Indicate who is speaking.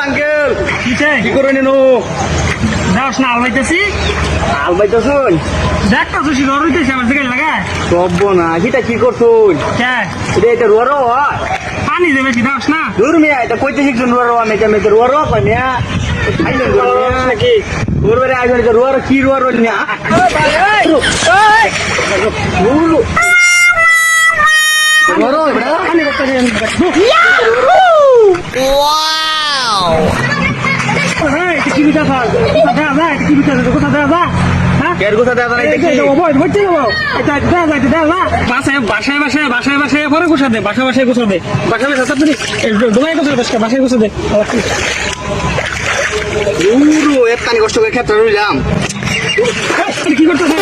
Speaker 1: uncle
Speaker 2: কিছে
Speaker 1: কি করে নেন
Speaker 2: যাস না আলবাইতেছি
Speaker 1: আলবাইতেছুন
Speaker 2: দেখ তো সুশি রর হইতেছে আমার দিকে লাগায়
Speaker 1: সব না হিটা কি করছুন
Speaker 2: কে
Speaker 1: এটা রোয়ারো
Speaker 2: পানি দেবে কি দাস না
Speaker 1: দূর মিয়া এটা কইতে শিখছুন রোয়ারো আমি এটা রোয়ারো পানিয়া খাইলেন নাকি ওরবারে আইবেন এটা রোয়ারো কি রোয়ারো নিয়া রোয়ারো এটা
Speaker 2: পানি করতে কি বিটা খা কোথা দেয়া কি বিটা কোথা দেয়া হ্যাঁ
Speaker 1: কের কথা দেয়া নাই দেখি
Speaker 2: বইতে দেবো এটা দেয়া বাসায় বাসায় বাসায় বাসায় বাসায় পরে গোসা দে বাসায় বাসায় গোসা দে বাসায় বাসায় তুমি ডোমাই গোসা দে বাসায় গোসা দে
Speaker 1: উরু এত কষ্ট করে ক্ষেত্রে রইলাম
Speaker 2: কি করতেছ